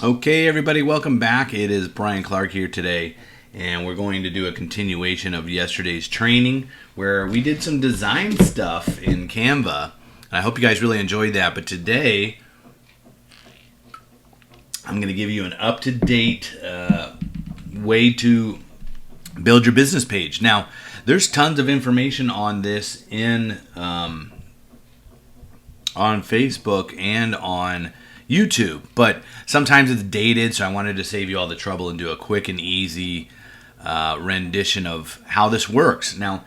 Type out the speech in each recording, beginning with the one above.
Okay, everybody, welcome back. It is Bryan Clark here today, and we're going to do a continuation of yesterday's training where we did some design stuff in Canva. I hope you guys really enjoyed that, but today I'm going to give you an up-to-date way to build your business page. Now, there's tons of information on this on Facebook and on YouTube, but sometimes it's dated, so I wanted to save you all the trouble and do a quick and easy rendition of how this works. Now,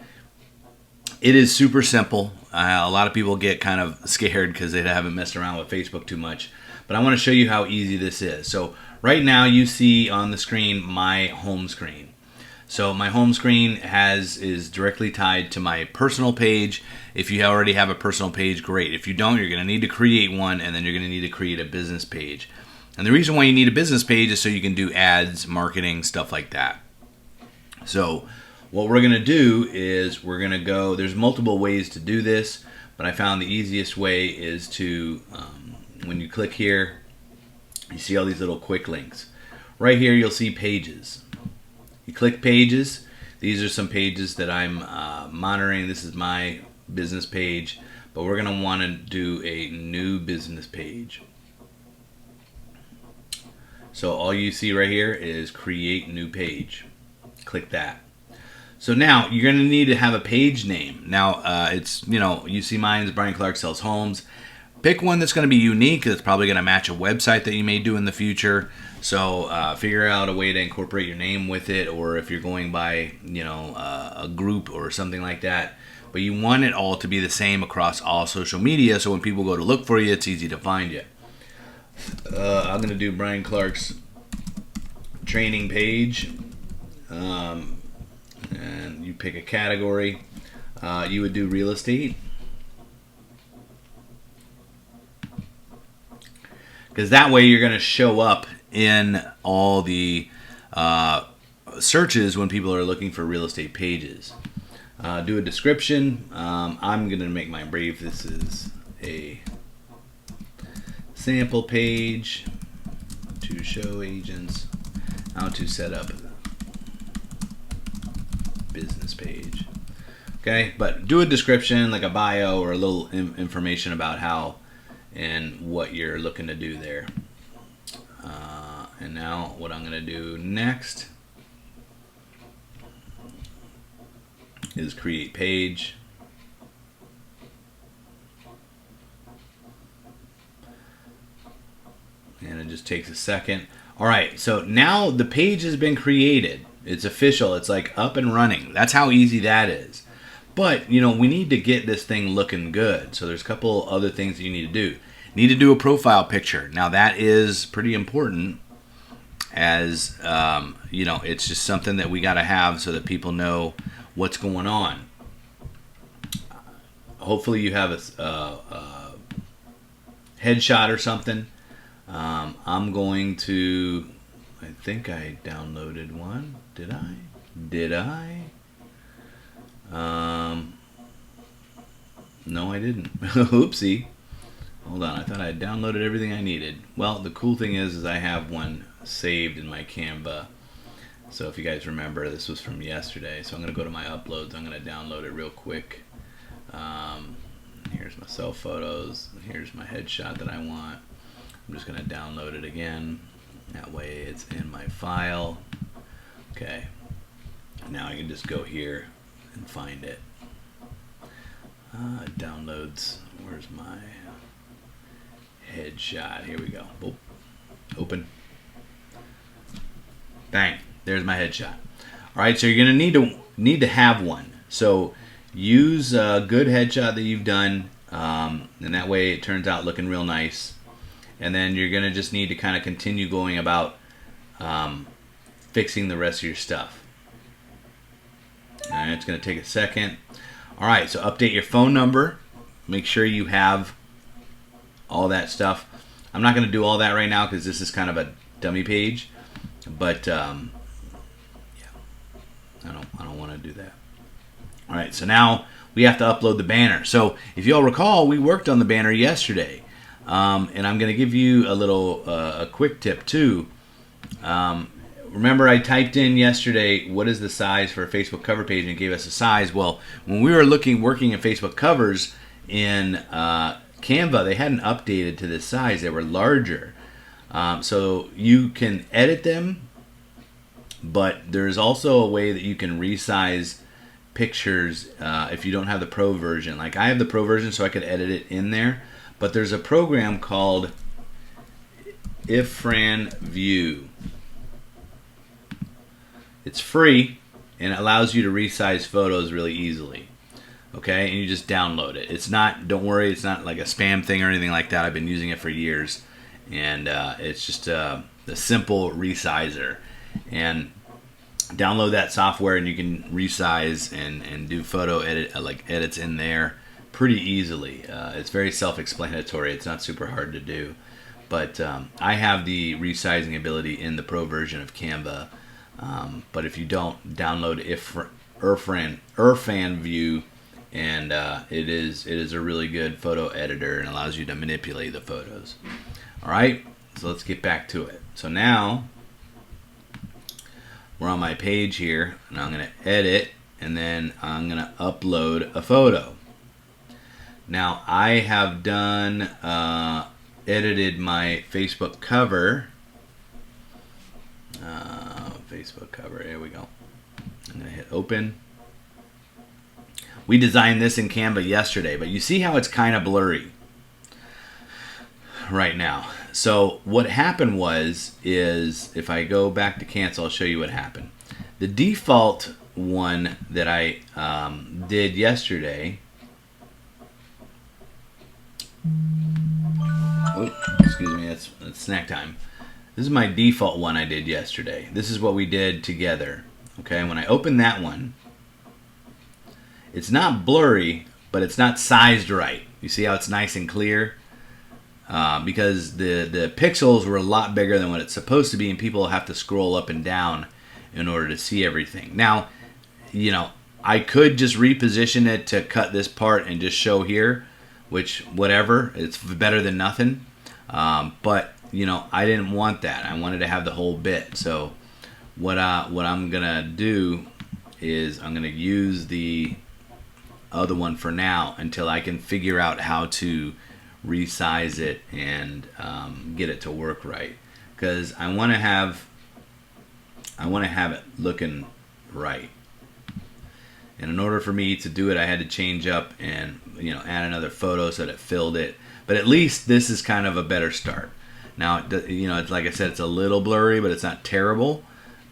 it is super simple. A lot of people get kind of scared because they haven't messed around with Facebook too much, but I want to show you how easy this is. So right now you see on the screen my home screen. So my home screen is directly tied to my personal page. If you already have a personal page, great. If you don't, you're going to need to create one, and then you're going to need to create a business page. And the reason why you need a business page is so you can do ads, marketing, stuff like that. So what we're going to do is we're going to go, there's multiple ways to do this, but I found the easiest way is to, when you click here, you see all these little quick links. Right here you'll see pages. You click pages. These are some pages that I'm monitoring. This is my business page, but we're going to want to do a new business page. So all you see right here is create new page. Click that. So now you're going to need to have a page name. Now it's, you see mine is Bryan Clark Sells Homes. Pick one that's going to be unique. That's probably going to match a website that you may do in the future. So figure out a way to incorporate your name with it, or if you're going by, a group or something like that. But you want it all to be the same across all social media, so when people go to look for you, it's easy to find you. I'm going to do Bryan Clark's training page, and you pick a category. You would do real estate, because that way you're going to show up in all the searches when people are looking for real estate pages. Do a description. I'm going to make mine brief. This is a sample page to show agents how to set up a business page. Okay, but do a description, like a bio or a little information about how and what you're looking to do there. And now what I'm going to do next is create page. And it just takes a second. All right, so now the page has been created. It's official. It's like up and running. That's how easy that is. But, we need to get this thing looking good. So there's a couple other things that you need to do. Need to do a profile picture. Now that is pretty important, as it's just something that we got to have so that people know what's going on. Hopefully you have a headshot or something. I'm going to, I think I downloaded one. Did I? No, I didn't. Oopsie. Hold on, I thought I had downloaded everything I needed. Well, the cool thing is I have one saved in my Canva. So if you guys remember, this was from yesterday. So I'm going to go to my uploads. I'm going to download it real quick. Here's my self photos. Here's my headshot that I want. I'm just going to download it again. That way it's in my file. Okay. Now I can just go here and find it. Downloads. Where's my headshot? Here we go. Oh, open. Bang. There's my headshot. All right, so you're going to need to have one. So use a good headshot that you've done, and that way it turns out looking real nice. And then you're going to just need to kind of continue going about fixing the rest of your stuff. All right, it's going to take a second. All right, so update your phone number. Make sure you have all that stuff. I'm not going to do all that right now because this is kind of a dummy page, but yeah, I don't want to do that. All right, so now we have to upload the banner. So if you all recall, we worked on the banner yesterday. And I'm going to give you a quick tip too. Remember I typed in yesterday, what is the size for a Facebook cover page, and it gave us a size. Well, when we were working in Facebook covers in Canva, they hadn't updated to this size. They were larger. So you can edit them, but there's also a way that you can resize pictures if you don't have the Pro version. Like I have the Pro version, so I could edit it in there. But there's a program called Ifran View. It's free and it allows you to resize photos really easily. Okay, and you just download it. It's not, don't worry, it's not like a spam thing or anything like that. I've been using it for years, and it's just a simple resizer. And download that software, and you can resize and do photo edits in there pretty easily. It's very self-explanatory. It's not super hard to do, but I have the resizing ability in the Pro version of Canva. But if you don't, download Ifan View, and it is a really good photo editor and allows you to manipulate the photos. All right, so let's get back to it. So now we're on my page here, and I'm going to edit, and then I'm going to upload a photo. Now I have done edited my Facebook cover. Facebook cover, here we go. I'm going to hit open. We designed this in Canva yesterday, but you see how it's kind of blurry right now. So what happened is if I go back to cancel, I'll show you what happened. The default one that I did yesterday, excuse me, that's snack time. This is my default one I did yesterday. This is what we did together. Okay, when I open that one, it's not blurry, but it's not sized right. You see how it's nice and clear? Because the pixels were a lot bigger than what it's supposed to be, and people have to scroll up and down in order to see everything. Now, you know, I could just reposition it to cut this part and just show here, which, whatever, it's better than nothing. But you know, I didn't want that. I wanted to have the whole bit. So what I'm gonna do is I'm gonna use the other one for now until I can figure out how to resize it and get it to work right, because I want to have it looking right. And in order for me to do it, I had to change up and, you know, add another photo so that it filled it. But at least this is kind of a better start. Now, you know, it's like I said, it's a little blurry, but it's not terrible.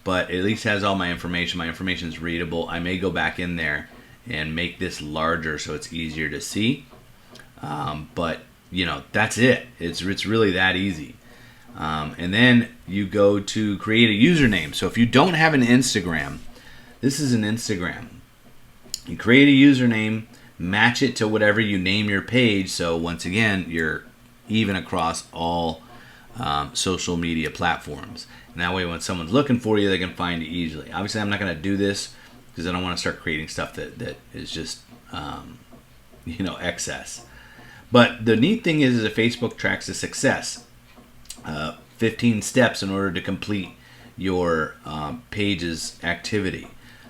But it at least has all my information. My information is readable. I may go back in there and make this larger so it's easier to see. But, you know, that's it. It's really that easy. And then you go to create a username. So if you don't have an Instagram, this is an Instagram. You create a username, match it to whatever you name your page. So once again, you're even across all social media platforms. And that way when someone's looking for you, they can find you easily. Obviously, I'm not going to do this because I don't want to start creating stuff that is just, you know, excess. But the neat thing is that Facebook tracks the success. 15 steps in order to complete your page's activity.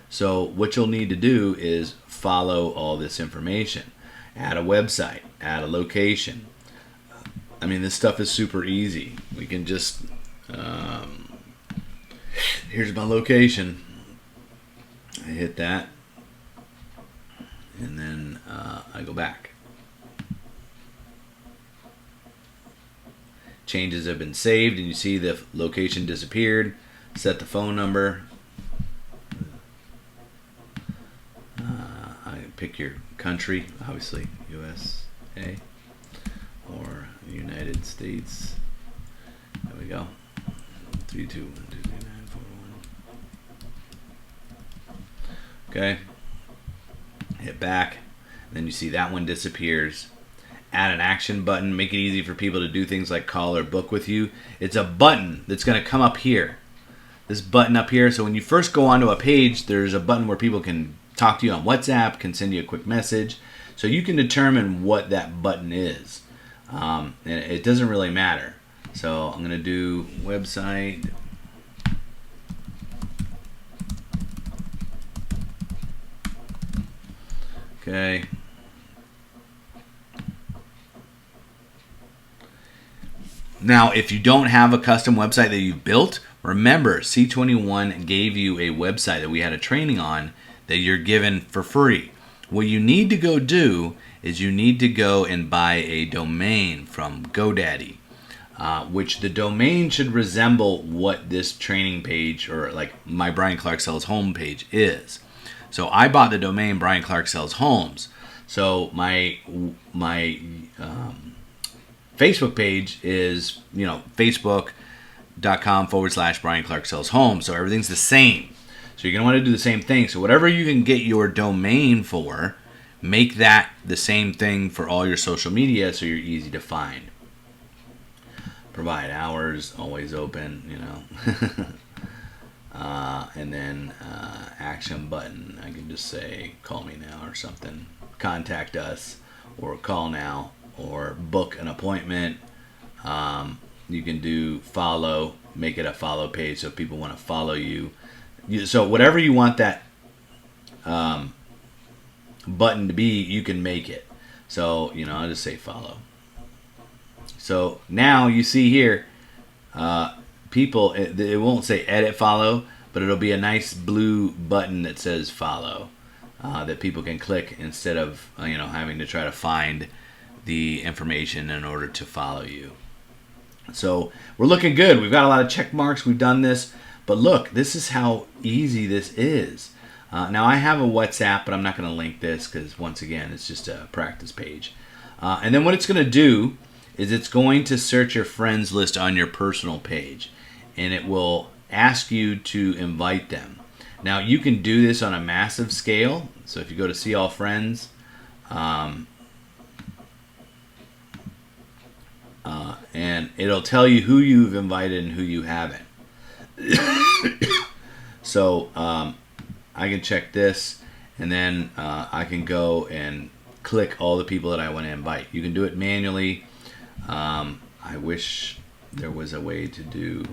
So what you'll need to do is follow all this information. Add a website, add a location. I mean, this stuff is super easy. We can just, here's my location. I hit that, and then I go back. Changes have been saved, and you see the location disappeared. Set the phone number. I pick your country, obviously USA or United States. There we go. 321239441. Okay. Hit back. Then you see that one disappears. Add an action button. Make it easy for people to do things like call or book with you. It's a button that's going to come up here. This button up here. So when you first go onto a page, there's a button where people can talk to you on WhatsApp, can send you a quick message. So you can determine what that button is. And it doesn't really matter. So I'm going to do website. Okay. Now, if you don't have a custom website that you've built, remember C21 gave you a website that we had a training on that you're given for free. What you need to go do is you need to go and buy a domain from GoDaddy, which the domain should resemble what this training page or like my Bryan Clark Sells Home page is. So I bought the domain Bryan Clark Sells Homes. So my Facebook page is, facebook.com/Bryan Clark Sells Homes. So everything's the same. So you're going to want to do the same thing. So whatever you can get your domain for, make that the same thing for all your social media so you're easy to find. Provide hours, always open, and then action button. I can just say call me now or something. Contact us or call now or book an appointment. You can do follow, make it a follow page so people want to follow you. So whatever you want that button to be, you can make it. So, I'll just say follow. So now you see here, people, it won't say edit follow, but it'll be a nice blue button that says follow that people can click instead of, having to try to find the information in order to follow you. So we're looking good. We've got a lot of check marks. We've done this. But look, this is how easy this is. Now I have a WhatsApp, but I'm not going to link this because once again, it's just a practice page. And then what it's going to do is it's going to search your friends list on your personal page. And it will ask you to invite them. Now you can do this on a massive scale. So if you go to see all friends, and it'll tell you who you've invited and who you haven't. So I can check this, and then I can go and click all the people that I want to invite. You can do it manually. I wish there was a way to do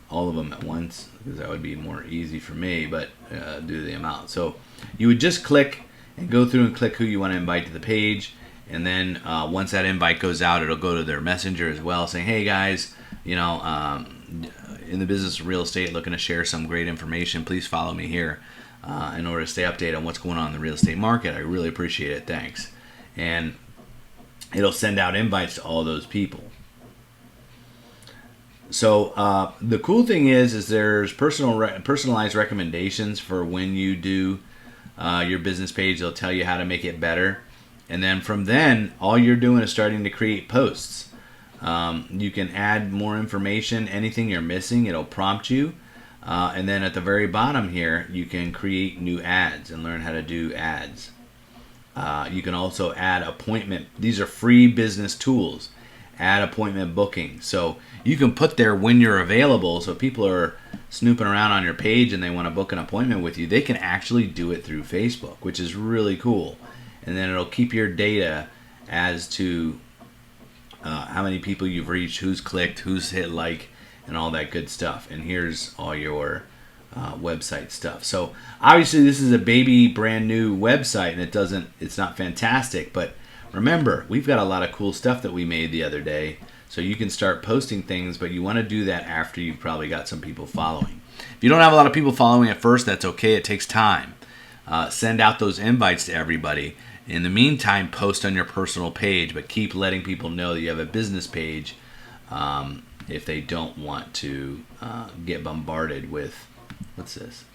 all of them at once, because that would be more easy for me, but due to the amount. So you would just click and go through and click who you want to invite to the page. And then once that invite goes out, it'll go to their messenger as well, saying, hey guys, in the business of real estate, looking to share some great information. Please follow me here in order to stay updated on what's going on in the real estate market. I really appreciate it. Thanks. And it'll send out invites to all those people. So the cool thing is there's personalized recommendations for when you do your business page. They'll tell you how to make it better. And then from then, all you're doing is starting to create posts. You can add more information, anything you're missing, it'll prompt you. And then at the very bottom here, you can create new ads and learn how to do ads. You can also add appointment. These are free business tools. Add appointment booking. So you can put there when you're available. So if people are snooping around on your page and they want to book an appointment with you, they can actually do it through Facebook, which is really cool. And then it'll keep your data as to how many people you've reached, who's clicked, who's hit like, and all that good stuff. And here's all your website stuff. So obviously this is a baby brand new website, and it's not fantastic, but remember, we've got a lot of cool stuff that we made the other day. So you can start posting things, but you want to do that after you've probably got some people following. If you don't have a lot of people following at first, that's okay. It takes time. Send out those invites to everybody. In the meantime, post on your personal page, but keep letting people know that you have a business page if they don't want to get bombarded with, what's this?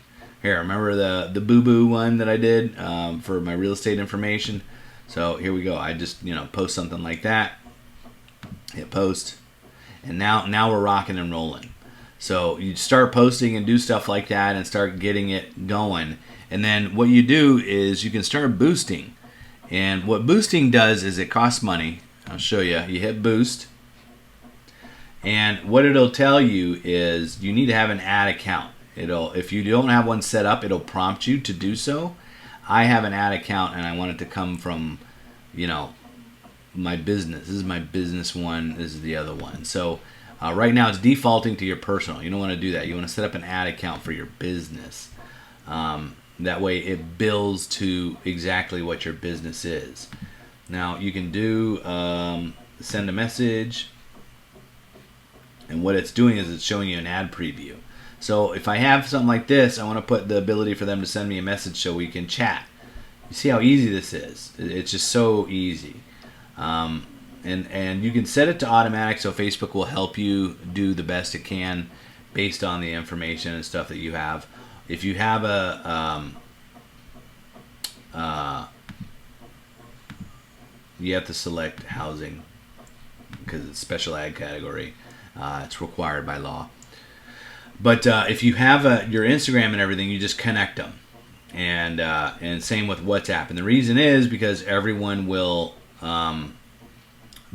Here, remember the boo-boo one that I did for my real estate information? So here we go. I just, post something like that. Hit post. And now we're rocking and rolling. So you start posting and do stuff like that and start getting it going. And then what you do is you can start boosting. And what boosting does is it costs money. I'll show you. You hit boost. And what it'll tell you is you need to have an ad account. If you don't have one set up, it'll prompt you to do so. I have an ad account and I want it to come from, my business. This is my business one. This is the other one. So right now it's defaulting to your personal. You don't want to do that. You want to set up an ad account for your business. That way it bills to exactly what your business is. Now you can do send a message, and what it's doing is it's showing you an ad preview. So if I have something like this, I want to put the ability for them to send me a message so we can chat. You see how easy this is? It's just so easy. And you can set it to automatic so Facebook will help you do the best it can based on the information and stuff that you have. If you have you have to select housing because it's special ad category. It's required by law. But if you have your Instagram and everything, you just connect them. And same with WhatsApp. And the reason is because everyone will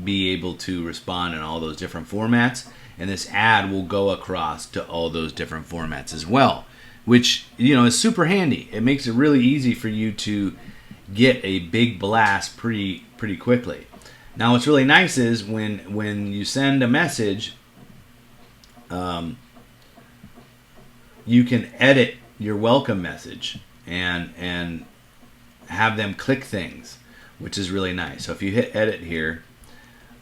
be able to respond in all those different formats. And this ad will go across to all those different formats as well, which, is super handy. It makes it really easy for you to get a big blast pretty quickly. Now, what's really nice is when you send a message, you can edit your welcome message and have them click things, which is really nice. So if you hit edit here,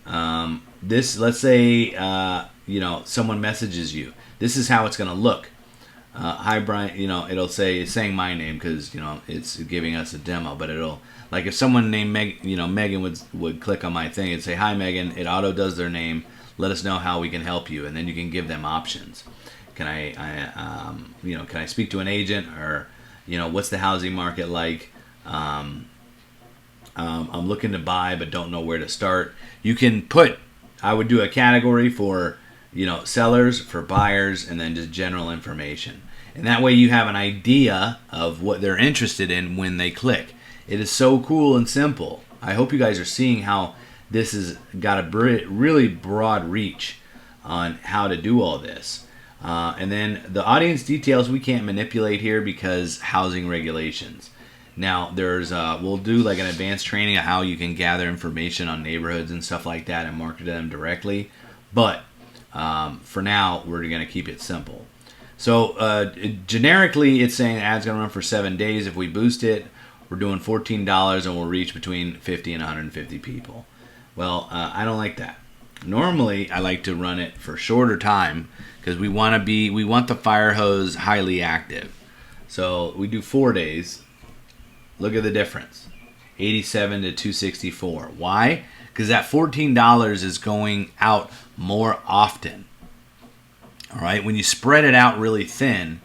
let's say someone messages you. This is how it's going to look. Hi Bryan, it'll say, it's saying my name because it's giving us a demo, but it'll, like, if someone named Megan would click on my thing and say, hi Megan, it auto does their name, let us know how we can help you, and then you can give them options. Can I speak to an agent, or what's the housing market like? I'm looking to buy but don't know where to start. You can I would do a category for sellers, for buyers, and then just general information. And that way you have an idea of what they're interested in when they click. It is so cool and simple. I hope you guys are seeing how this has got a really broad reach on how to do all this. And then the audience details we can't manipulate here because housing regulations. Now we'll do like an advanced training of how you can gather information on neighborhoods and stuff like that and market to them directly. But for now, we're going to keep it simple. So generically, it's saying the ad's going to run for 7 days. If we boost it, we're doing $14 and we'll reach between 50 and 150 people. Well, I don't like that. Normally, I like to run it for shorter time because we want the fire hose highly active. So we do 4 days. Look at the difference, 87 to 264. Why? Because that $14 is going out more often. All right, when you spread it out really thin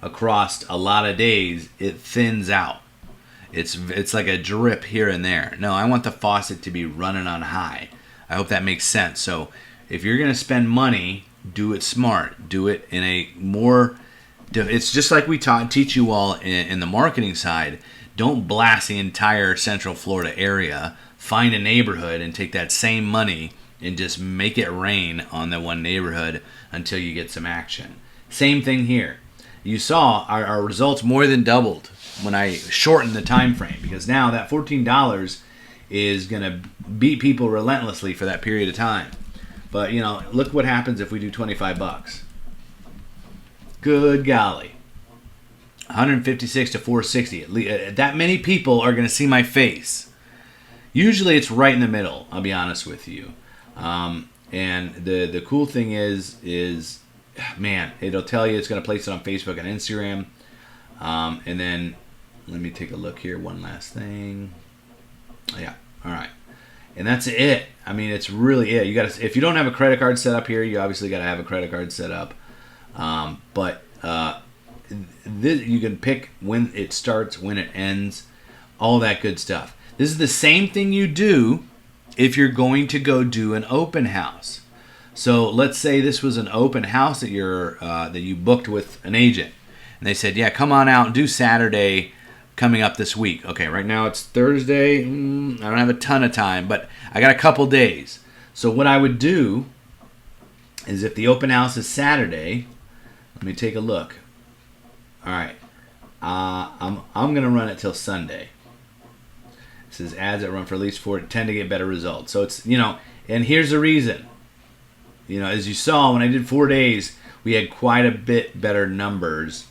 across a lot of days, it thins out. It's like a drip here and there. No, I want the faucet to be running on high. I hope that makes sense. So if you're going to spend money, do it smart. Do it in a more... It's just like we teach you all in the marketing side. Don't blast the entire Central Florida area. Find a neighborhood and take that same money and just make it rain on the one neighborhood until you get some action. Same thing here. You saw our results more than doubled when I shortened the time frame, because now that $14 is going to beat people relentlessly for that period of time. But look what happens if we do $25. Good golly. 156 to 460. That many people are going to see my face. Usually it's right in the middle, I'll be honest with you. And the cool thing is man, it'll tell you it's going to place it on Facebook and Instagram. And then let me take a look here. One last thing. Yeah. All right. And that's it. I mean, it's really it. You got to, if you don't have a credit card set up here, you obviously got to have a credit card set up. You can pick when it starts, when it ends, all that good stuff. This is the same thing you do if you're going to go do an open house. So let's say this was an open house that you booked with an agent, and they said, "Yeah, come on out and do Saturday coming up this week." Okay, right now it's Thursday. I don't have a ton of time, but I got a couple days. So what I would do is, if the open house is Saturday, let me take a look. All right, I'm gonna run it till Sunday. says ads that run for at least 4 tend to get better results. So it's, and here's the reason. As you saw, when I did 4 days, we had quite a bit better numbers,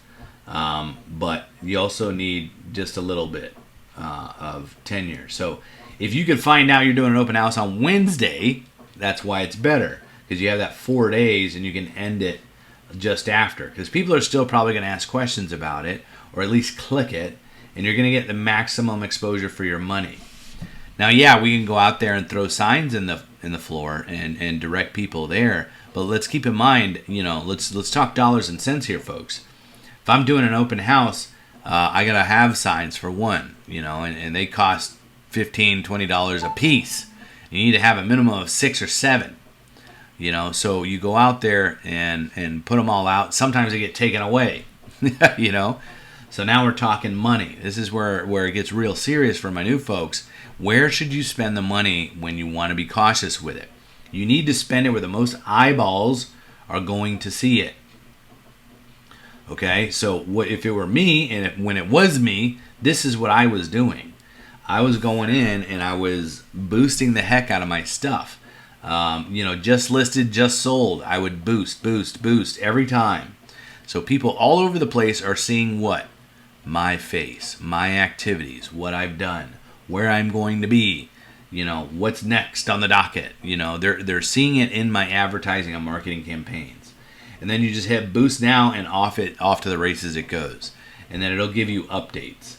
but you also need just a little bit of tenure. So if you could find out you're doing an open house on Wednesday, that's why it's better, because you have that 4 days and you can end it just after, because people are still probably going to ask questions about it, or at least click it, and you're going to get the maximum exposure for your money. Now, yeah, we can go out there and throw signs in the floor and direct people there, but let's keep in mind, let's talk dollars and cents here, folks. If I'm doing an open house, I gotta have signs for one, and they cost $15, $20 a piece. You need to have a minimum of 6 or 7. So you go out there and put them all out. Sometimes they get taken away, So now we're talking money. This is where it gets real serious for my new folks. Where should you spend the money when you want to be cautious with it? You need to spend it where the most eyeballs are going to see it. Okay, so if it were me, and when it was me, this is what I was doing. I was going in and I was boosting the heck out of my stuff. Just listed, just sold. I would boost every time. So people all over the place are seeing what? My face, my activities, what I've done, where I'm going to be, what's next on the docket. They're seeing it in my advertising and marketing campaigns. And then you just hit boost now, and off to the races it goes. And then it'll give you updates.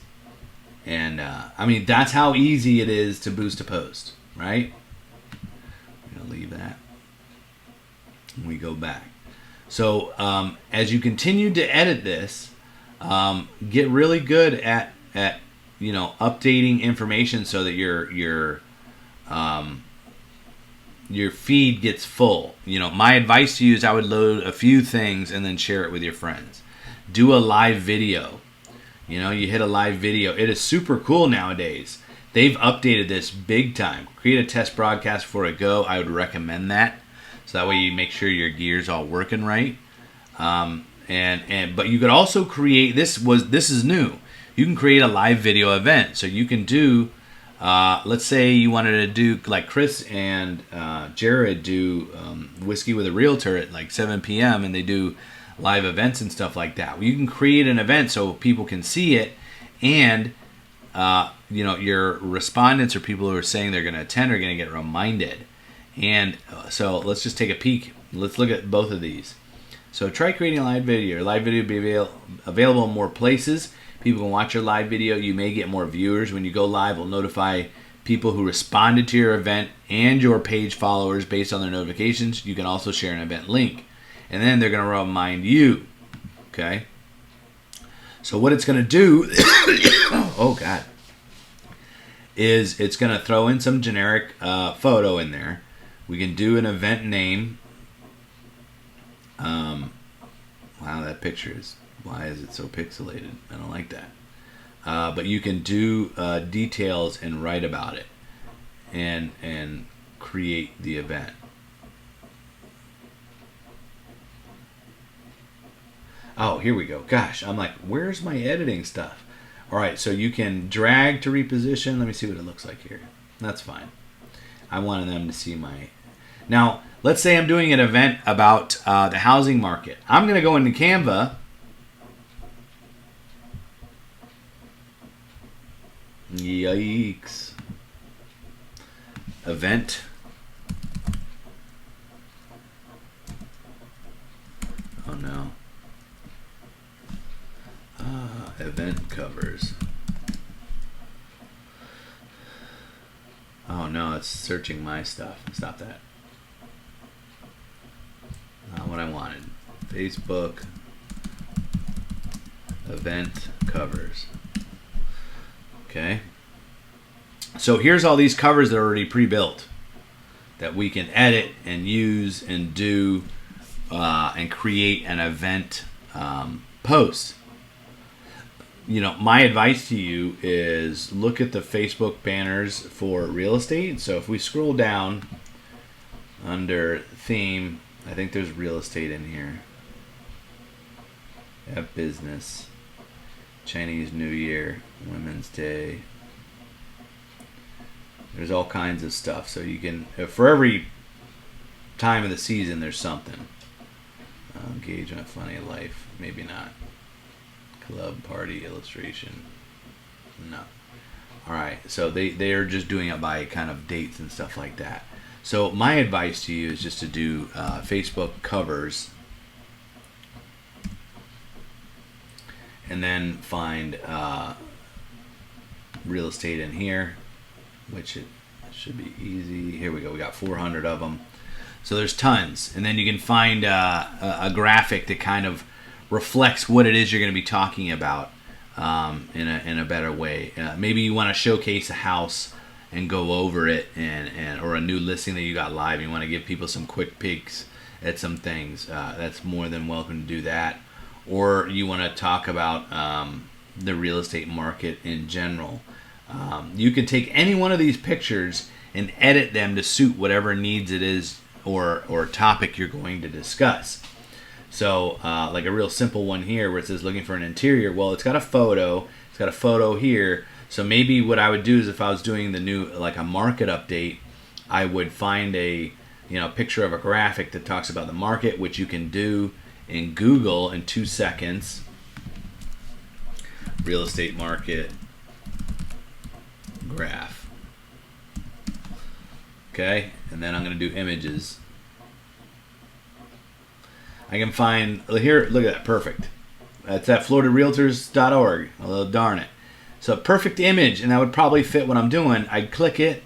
And that's how easy it is to boost a post, right? I'm going to leave that. And we go back. So as you continue to edit this, get really good at updating information so that your feed gets full. My advice to you is I would load a few things and then share it with your friends. Do a live video. You hit a live video. It is super cool nowadays. They've updated this big time. Create a test broadcast before it go. I would recommend that. So that way you make sure your gear's all working right. But you could also create, this is new. You can create a live video event. So you can do, let's say you wanted to do, like Chris and Jared do Whiskey with a Realtor at like 7 p.m. and they do live events and stuff like that. Well, you can create an event so people can see it, and your respondents or people who are saying they're going to attend are going to get reminded. And so let's just take a peek. Let's look at both of these. So try creating a live video. Your live video will be available in more places. People can watch your live video. You may get more viewers. When you go live, we'll notify people who responded to your event and your page followers based on their notifications. You can also share an event link. And then they're going to remind you. Okay? So what it's going to do, oh God, is it's going to throw in some generic photo in there. We can do an event name. Wow, that picture is, why is it so pixelated? I don't like that. But you can do details and write about it and create the event. Oh, here we go. Gosh, I'm like, where's my editing stuff? All right, so you can drag to reposition. Let me see what it looks like here. That's fine. I wanted them to see my... Now, let's say I'm doing an event about the housing market. I'm going to go into Canva. Yikes. Event. Oh, no. Event covers. Oh, no, it's searching my stuff. Stop that. Not what I wanted. Facebook event covers. Okay. So here's all these covers that are already pre-built that we can edit and use and do and create an event post. My advice to you is look at the Facebook banners for real estate. So if we scroll down under theme, I think there's real estate in here. Have business, Chinese New Year, Women's Day. There's all kinds of stuff. So you can, for every time of the season, there's something. Engagement, funny life, maybe not. Club, party, illustration, no. All right, so they are just doing it by kind of dates and stuff like that. So my advice to you is just to do Facebook covers, and then find real estate in here, which it should be easy. Here we go. We got 400 of them. So there's tons, and then you can find a graphic that kind of reflects what it is you're going to be talking about in a better way. Maybe you want to showcase a house and go over it, and or a new listing that you got live. You want to give people some quick peeks at some things. That's more than welcome to do that. Or you want to talk about the real estate market in general. You can take any one of these pictures and edit them to suit whatever needs it is or topic you're going to discuss. So like a real simple one here where it says looking for an interior. Well, it's got a photo. It's got a photo here. So maybe what I would do is if I was doing the new, like a market update, I would find a picture of a graphic that talks about the market, which you can do in Google in 2 seconds. Real estate market graph. Okay, and then I'm going to do images. I can find here. Look at that, perfect. That's at FloridaRealtors.org. Oh, darn it. So a perfect image, and that would probably fit what I'm doing. I'd click it.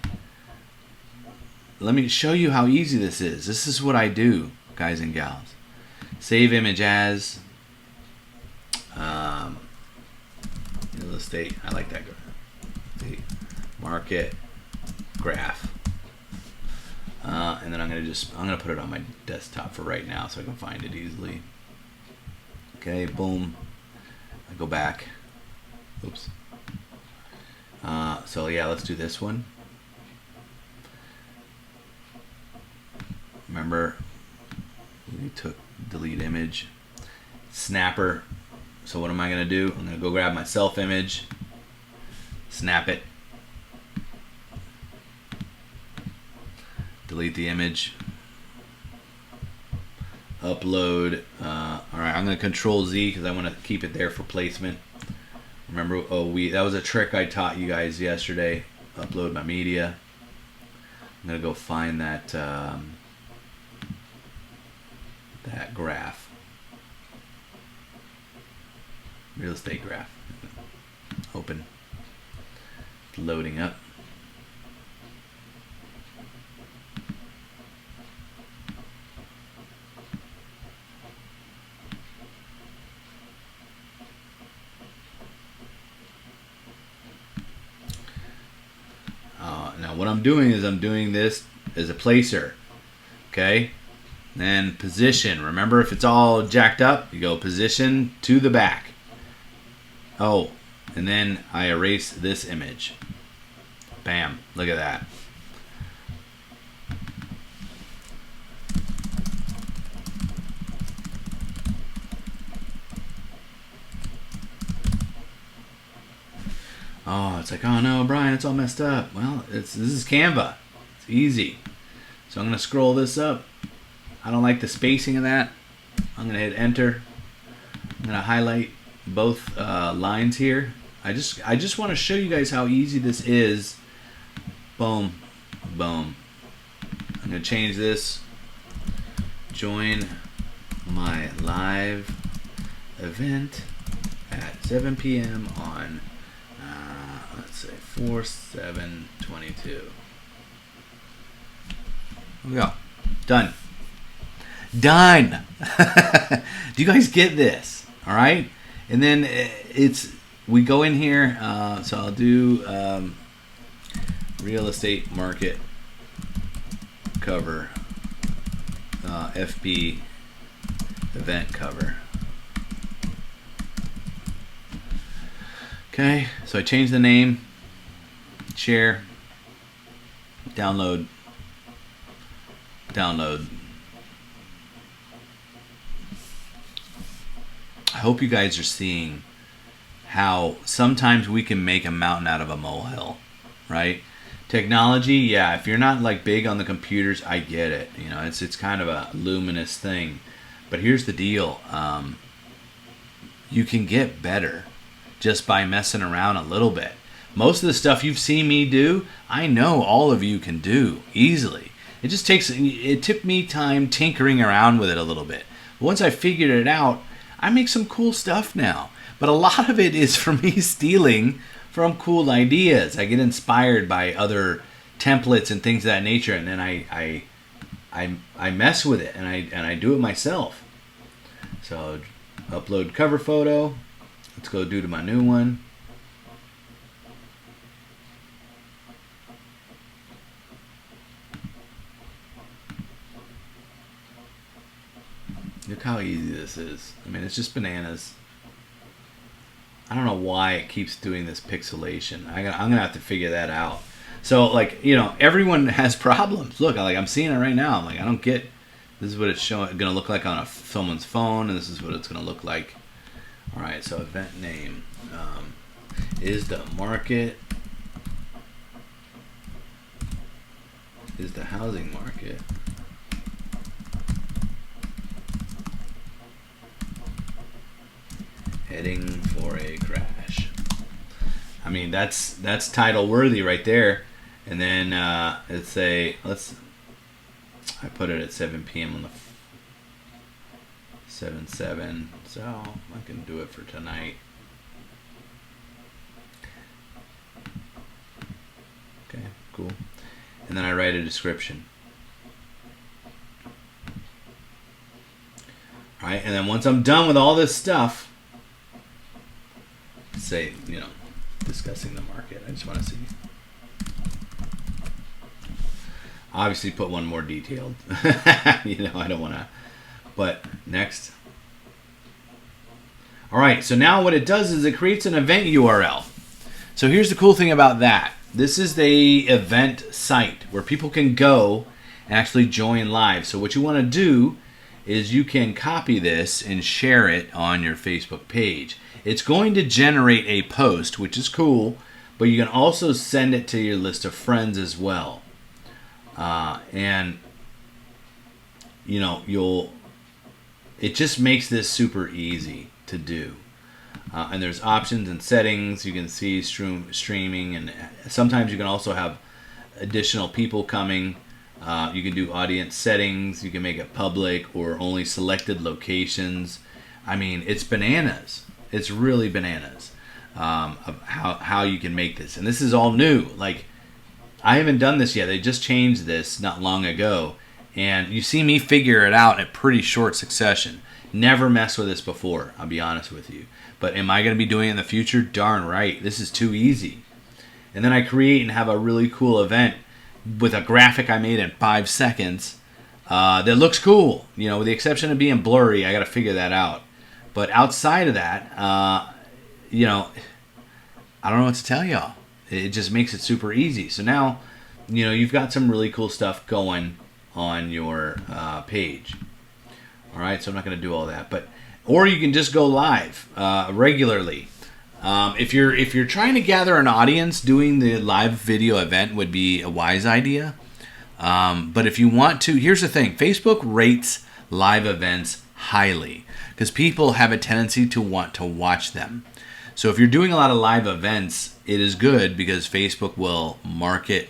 Let me show you how easy this is. This is what I do, guys and gals. Save image as real estate. I like that. Market graph. And then I'm gonna put it on my desktop for right now so I can find it easily. Okay, boom. I go back. Oops. So yeah, let's do this one. Remember, we took delete image, snapper. So what am I gonna do? I'm gonna go grab my self image, snap it, delete the image, upload. All right, I'm gonna Control Z because I want to keep it there for placement. Remember, that was a trick I taught you guys yesterday. Upload my media. I'm gonna go find that that graph, real estate graph. Open. It's loading up. Now what I'm doing is I'm doing this as a placer, okay? Then position. Remember, if it's all jacked up, you go position to the back. Oh, and then I erase this image. Bam, look at that. Oh, it's like, oh no, Brian, it's all messed up. Well, this is Canva. It's easy. So I'm going to scroll this up. I don't like the spacing of that. I'm going to hit enter. I'm going to highlight both lines here. I just want to show you guys how easy this is. Boom, boom. I'm going to change this. Join my live event at 7 p.m. on let's say 4/7/22. Here we go. Done. Done. Do you guys get this? All right. And then we go in here. So I'll do real estate market cover, FB event cover. Okay, so I changed the name, share, download, download. I hope you guys are seeing how sometimes we can make a mountain out of a molehill, right? Technology, yeah. If you're not like big on the computers, I get it. You know, it's kind of a luminous thing. But here's the deal: you can get better just by messing around a little bit. Most of the stuff you've seen me do, I know all of you can do easily. It took me time tinkering around with it a little bit. But once I figured it out, I make some cool stuff now. But a lot of it is from me stealing from cool ideas. I get inspired by other templates and things of that nature, and then I mess with it and I do it myself. So upload cover photo. Let's go do to my new one. Look how easy this is. I mean, it's just bananas. I don't know why it keeps doing this pixelation. I'm gonna have to figure that out. So, like, you know, everyone has problems. Look, I'm seeing it right now. I'm like, I don't get. This is what it's going to look like on someone's phone, and this is what it's going to look like. All right. So, event name is the market. Is the housing market. Heading for a crash. I mean, that's title worthy right there. And then I put it at 7 p.m. on the 7/7, so I can do it for tonight. Okay, cool. And then I write a description. All right, and then once I'm done with all this stuff, say, you know, discussing the market. I just want to see. Obviously, put one more detailed. You know, I don't want to. But next. All right. So now what it does is it creates an event URL. So here's the cool thing about that. This is the event site where people can go and actually join live. So what you want to do is you can copy this and share it on your Facebook page. It's going to generate a post, which is cool, but you can also send it to your list of friends as well. And you know, it just makes this super easy to do. And there's options and settings. You can see streaming, and sometimes you can also have additional people coming. You can do audience settings. You can make it public or only selected locations. I mean, it's bananas. It's really bananas of how you can make this. And this is all new. Like, I haven't done this yet. They just changed this not long ago. And you see me figure it out in pretty short succession. Never messed with this before, I'll be honest with you. But am I going to be doing it in the future? Darn right. This is too easy. And then I create and have a really cool event with a graphic I made in 5 seconds that looks cool. You know, with the exception of being blurry, I got to figure that out. But outside of that, you know, I don't know what to tell y'all. It just makes it super easy. So now, you know, you've got some really cool stuff going on your page. All right, so I'm not going to do all that, or you can just go live regularly. If you're trying to gather an audience, doing the live video event would be a wise idea. But if you want to, here's the thing: Facebook rates live events highly because people have a tendency to want to watch them. So if you're doing a lot of live events, it is good because Facebook will market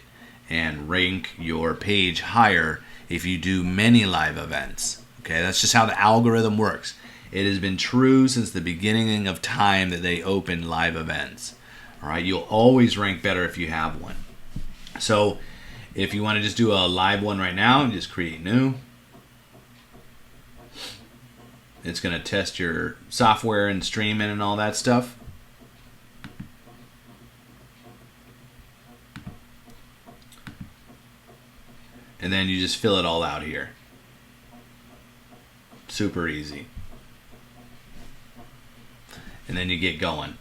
and rank your page higher if you do many live events. Okay, that's just how the algorithm works. It has been true since the beginning of time that they open live events. All right, you'll always rank better if you have one. So if you want to just do a live one right now, just create new. It's going to test your software and streaming and all that stuff. And then you just fill it all out here. Super easy. And then you get going.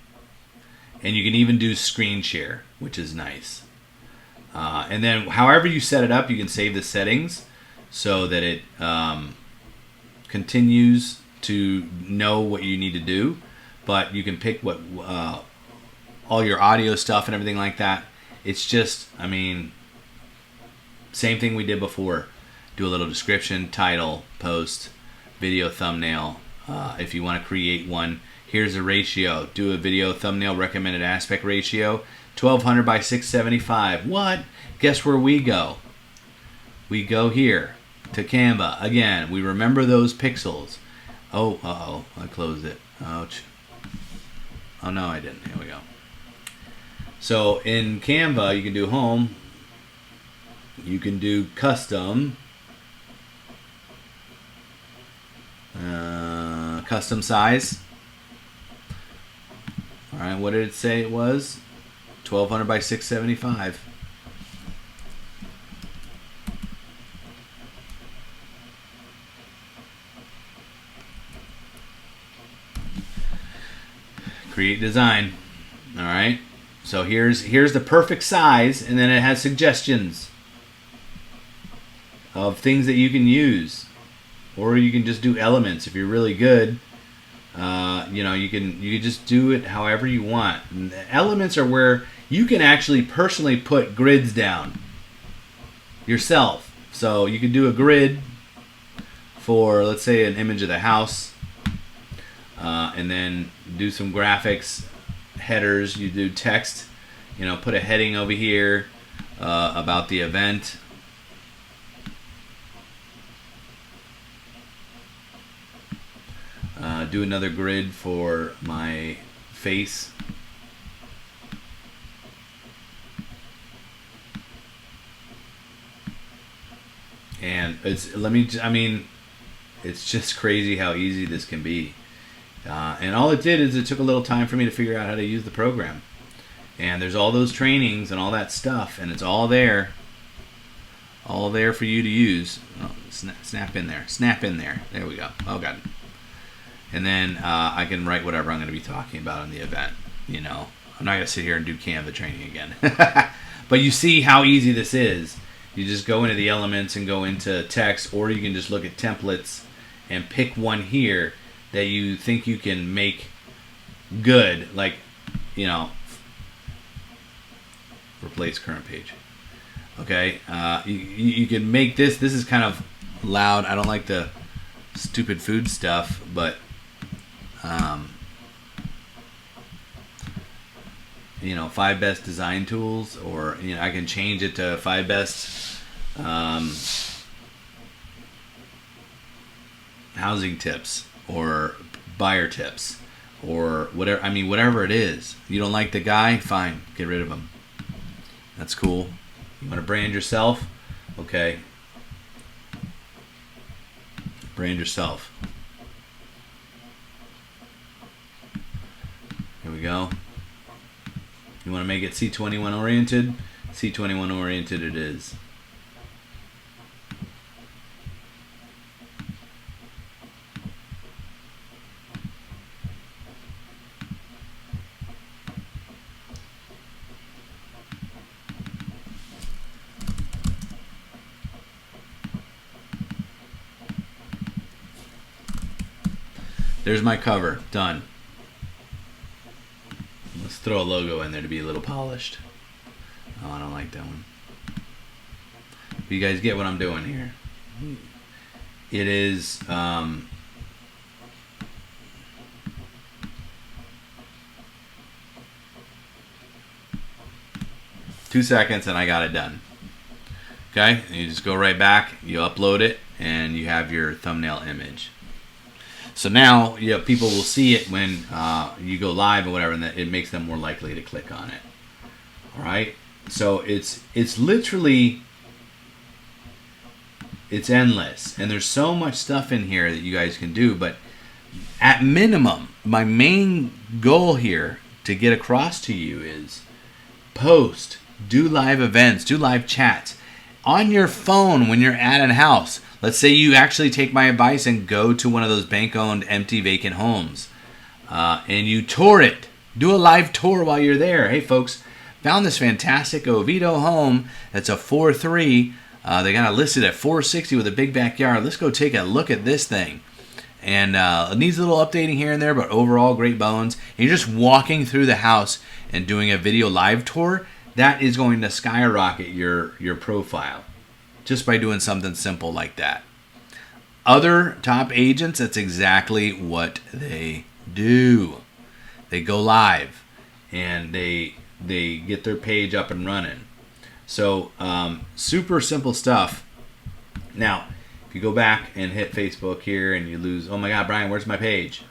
And you can even do screen share, which is nice. And then however you set it up, you can save the settings so that it continues to know what you need to do. But you can pick what all your audio stuff and everything like that. It's just, I mean, same thing we did before. Do a little description, title, post, video thumbnail. If you want to create one, here's a ratio. Do a video thumbnail recommended aspect ratio, 1200 by 675. What? Guess where we go? We go here to Canva. Again, we remember those pixels. Oh, uh-oh, I closed it. Ouch. Oh, no, I didn't. Here we go. So in Canva, you can do home. You can do custom. Custom size. All right, what did it say it was? 1200 by 675. Create design. All right. So here's the perfect size, and then it has suggestions of things that you can use, or you can just do elements if you're really good. You know, you can just do it however you want. And the elements are where you can actually personally put grids down yourself. So you can do a grid for, let's say, an image of the house, and then do some graphics, headers. You do text, you know, put a heading over here about the event. Do another grid for my face. And it's just crazy how easy this can be. And all it did is it took a little time for me to figure out how to use the program. And there's all those trainings and all that stuff, and it's all there for you to use. Oh, snap in there. Snap in there. There we go. Oh, God. And then I can write whatever I'm going to be talking about in the event. You know, I'm not going to sit here and do Canva training again. But you see how easy this is. You just go into the elements and go into text, or you can just look at templates and pick one here that you think you can make good. Like, you know, replace current page. Okay, you can make this. This is kind of loud. I don't like the stupid food stuff, but you know, 5 best design tools, or you know, I can change it to 5 best housing tips or buyer tips or whatever. I mean, whatever it is. You don't like the guy? Fine, get rid of him. That's cool. You want to brand yourself? Okay. Brand yourself. Here we go. You want to make it C21 oriented? C21 oriented it is. There's my cover. Done. Let's throw a logo in there to be a little polished. Oh, I don't like that one. But you guys get what I'm doing here. It is 2 seconds and I got it done. Okay, and you just go right back, you upload it, and you have your thumbnail image. So now, you know, people will see it when you go live or whatever, and that it makes them more likely to click on it. All right. So it's literally, it's endless, and there's so much stuff in here that you guys can do. But at minimum, my main goal here to get across to you is post, do live events, do live chats on your phone when you're at a house. Let's say you actually take my advice and go to one of those bank-owned, empty, vacant homes, and you tour it. Do a live tour while you're there. Hey, folks, found this fantastic Oviedo home. That's a 4.3. They got it listed at 460 with a big backyard. Let's go take a look at this thing. And it needs a little updating here and there, but overall, great bones. And you're just walking through the house and doing a video live tour. that is going to skyrocket your profile just by doing something simple like that. Other top agents, that's exactly what they do. They go live and they get their page up and running. So super simple stuff. Now, if you go back and hit Facebook here and you lose, oh my God, Bryan, where's my page?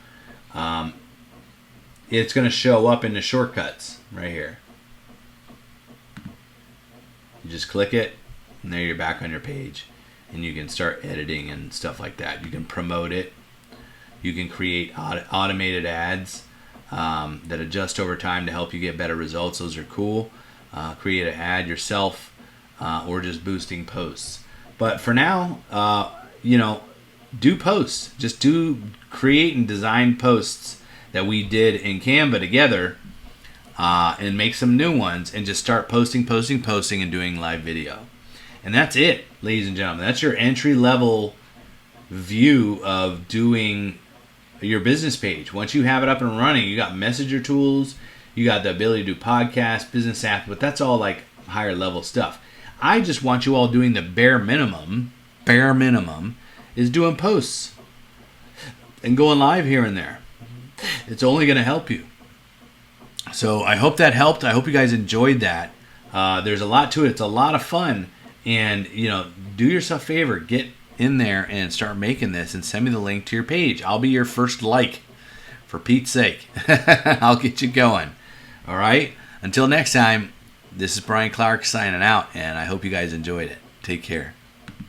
It's going to show up in the shortcuts right here. You just click it, and there you're back on your page. And you can start editing and stuff like that. You can promote it. You can create automated ads that adjust over time to help you get better results. Those are cool. Create an ad yourself or just boosting posts. But for now, do posts. Just create and design posts that we did in Canva together and make some new ones and just start posting and doing live video. And that's it, ladies and gentlemen. That's your entry-level view of doing your business page. Once you have it up and running, you got messenger tools, you got the ability to do podcasts, business apps, but that's all like higher level stuff. I just want you all doing the bare minimum is doing posts and going live here and there. It's only going to help you. So I hope that helped. I hope you guys enjoyed that. There's a lot to it. It's a lot of fun. And, do yourself a favor. Get in there and start making this and send me the link to your page. I'll be your first like. For Pete's sake. I'll get you going. All right? Until next time, this is Bryan Clark signing out, and I hope you guys enjoyed it. Take care.